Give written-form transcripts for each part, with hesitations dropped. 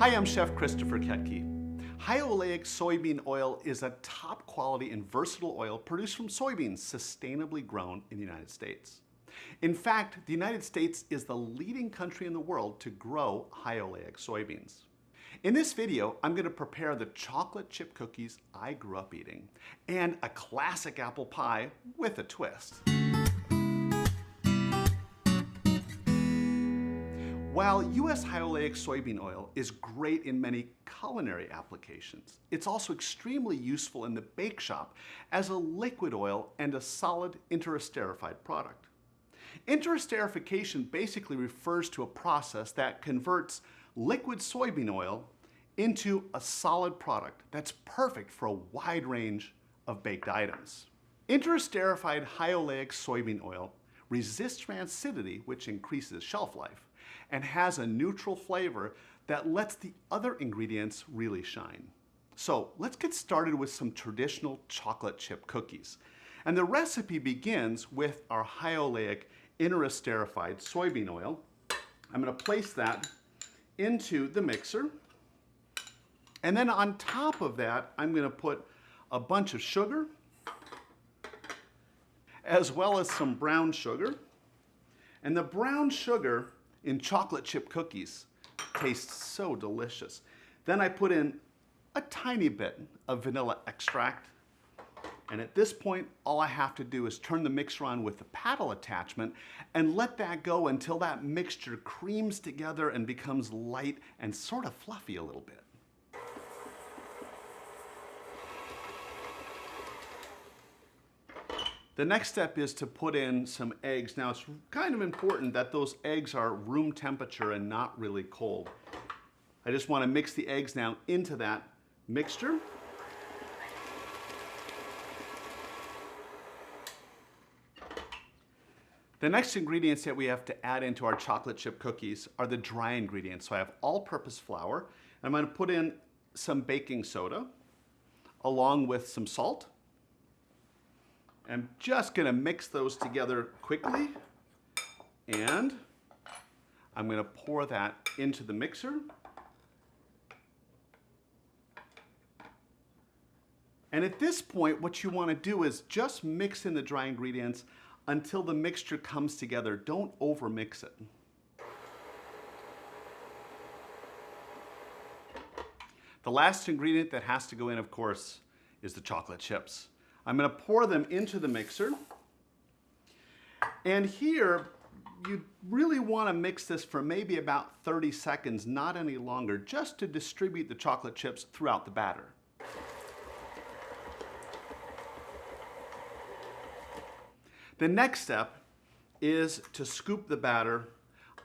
Hi, I'm Chef Christopher Koetke. High oleic soybean oil is a top quality and versatile oil produced from soybeans sustainably grown in the United States. In fact, the United States is the leading country in the world to grow high oleic soybeans. In this video, I'm going to prepare the chocolate chip cookies I grew up eating and a classic apple pie with a twist. While U.S. high oleic soybean oil is great in many culinary applications, it's also extremely useful in the bake shop as a liquid oil and a solid interesterified product. Interesterification basically refers to a process that converts liquid soybean oil into a solid product that's perfect for a wide range of baked items. Interesterified high oleic soybean oil resists rancidity, which increases shelf life, and has a neutral flavor that lets the other ingredients really shine. So let's get started with some traditional chocolate chip cookies. And the recipe begins with our high oleic interesterified soybean oil. I'm going to place that into the mixer. And then on top of that, I'm going to put a bunch of sugar, as well as some brown sugar. And the brown sugar in chocolate chip cookies tastes so delicious. Then I put in a tiny bit of vanilla extract. And at this point, all I have to do is turn the mixer on with the paddle attachment and let that go until that mixture creams together and becomes light and sort of fluffy a little bit. The next step is to put in some eggs. Now, it's kind of important that those eggs are room temperature and not really cold. I just want to mix the eggs now into that mixture. The next ingredients that we have to add into our chocolate chip cookies are the dry ingredients. So I have all-purpose flour. I'm going to put in some baking soda along with some salt. I'm just going to mix those together quickly, and I'm going to pour that into the mixer. And at this point, what you want to do is just mix in the dry ingredients until the mixture comes together. Don't overmix it. The last ingredient that has to go in, of course, is the chocolate chips. I'm going to pour them into the mixer. And here, you really want to mix this for maybe about 30 seconds, not any longer, just to distribute the chocolate chips throughout the batter. The next step is to scoop the batter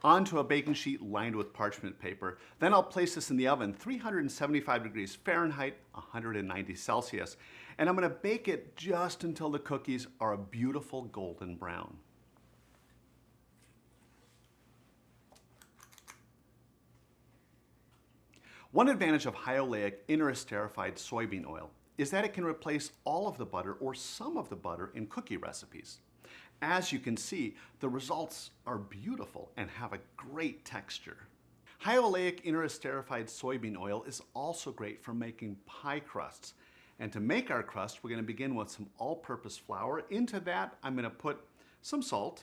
onto a baking sheet lined with parchment paper. Then I'll place this in the oven, 375 degrees Fahrenheit, 190 Celsius. And I'm going to bake it just until the cookies are a beautiful golden brown. One advantage of high oleic interesterified soybean oil is that it can replace all of the butter or some of the butter in cookie recipes. As you can see, the results are beautiful and have a great texture. High oleic interesterified soybean oil is also great for making pie crusts. And to make our crust, we're going to begin with some all-purpose flour. Into that, I'm going to put some salt.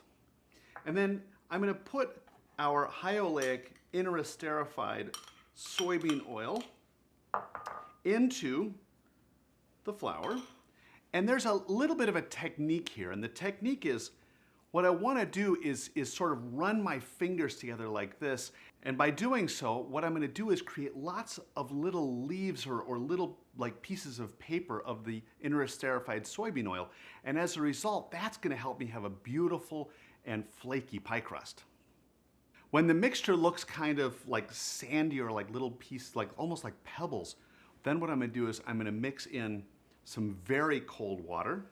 And then I'm going to put our high oleic interesterified soybean oil into the flour. And there's a little bit of a technique here. And the technique is, what I want to do is sort of run my fingers together like this. And by doing so, what I'm going to do is create lots of little leaves or little like pieces of paper of the interesterified soybean oil. And as a result, that's going to help me have a beautiful and flaky pie crust. When the mixture looks kind of like sandy or like little pieces, like almost like pebbles, then what I'm going to do is I'm going to mix in some very cold water.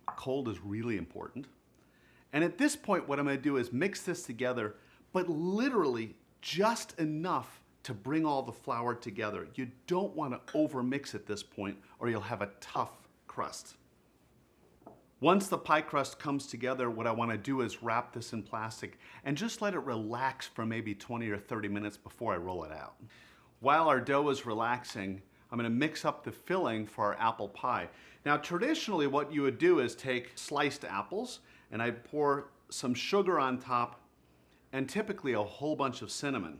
Cold is really important. And at this point, what I'm going to do is mix this together, but literally just enough to bring all the flour together. You don't want to overmix at this point or you'll have a tough crust. Once the pie crust comes together, what I want to do is wrap this in plastic and just let it relax for maybe 20 or 30 minutes before I roll it out. While our dough is relaxing, I'm going to mix up the filling for our apple pie. Now, traditionally what you would do is take sliced apples and I'd pour some sugar on top and typically a whole bunch of cinnamon.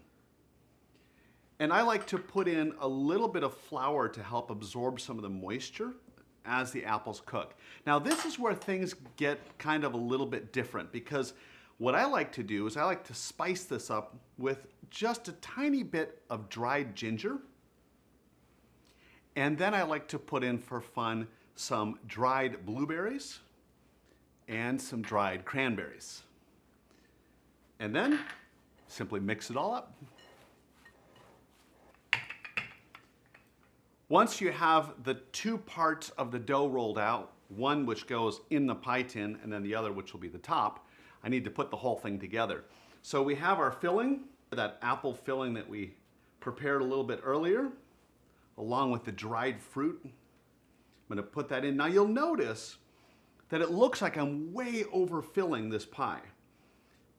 And I like to put in a little bit of flour to help absorb some of the moisture as the apples cook. Now, this is where things get kind of a little bit different, because what I like to do is I like to spice this up with just a tiny bit of dried ginger. And then I like to put in for fun some dried blueberries and some dried cranberries. And then simply mix it all up. Once you have the two parts of the dough rolled out, one which goes in the pie tin and then the other which will be the top, I need to put the whole thing together. So we have our filling, that apple filling that we prepared a little bit earlier, along with the dried fruit. I'm going to put that in. Now you'll notice that it looks like I'm way overfilling this pie.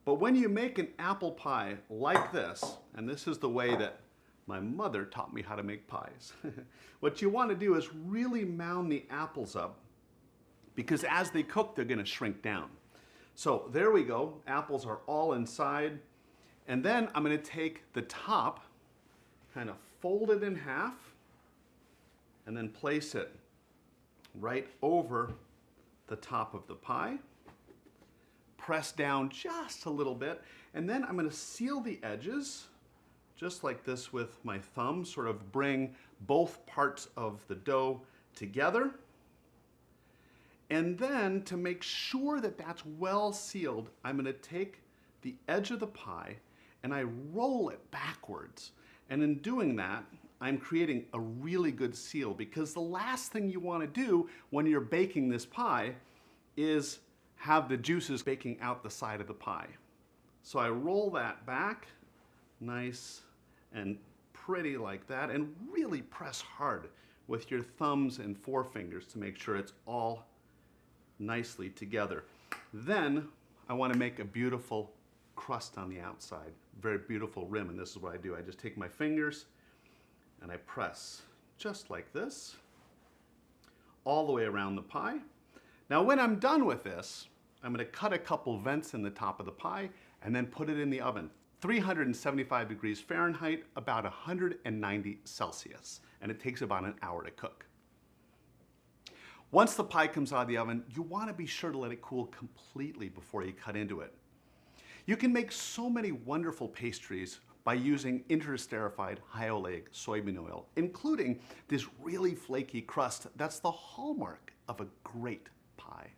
But when you make an apple pie like this, and this is the way that my mother taught me how to make pies, what you want to do is really mound the apples up, because as they cook, they're going to shrink down. So there we go. Apples are all inside. And then I'm going to take the top, kind of fold it in half, and then place it right over the top of the pie. Press down just a little bit, and then I'm going to seal the edges just like this with my thumb, sort of bring both parts of the dough together. And then to make sure that that's well sealed, I'm going to take the edge of the pie and I roll it backwards. And in doing that, I'm creating a really good seal, because the last thing you want to do when you're baking this pie is have the juices baking out the side of the pie. So I roll that back, nice and pretty like that, and really press hard with your thumbs and forefingers to make sure it's all nicely together. Then I want to make a beautiful crust on the outside, very beautiful rim, and this is what I do. I just take my fingers and I press just like this all the way around the pie. Now when I'm done with this, I'm going to cut a couple vents in the top of the pie and then put it in the oven. 375 degrees Fahrenheit, about 190 Celsius, and it takes about an hour to cook. Once the pie comes out of the oven, you want to be sure to let it cool completely before you cut into it. You can make so many wonderful pastries by using Interesterified high oleic soybean oil, including this really flaky crust that's the hallmark of a great pie.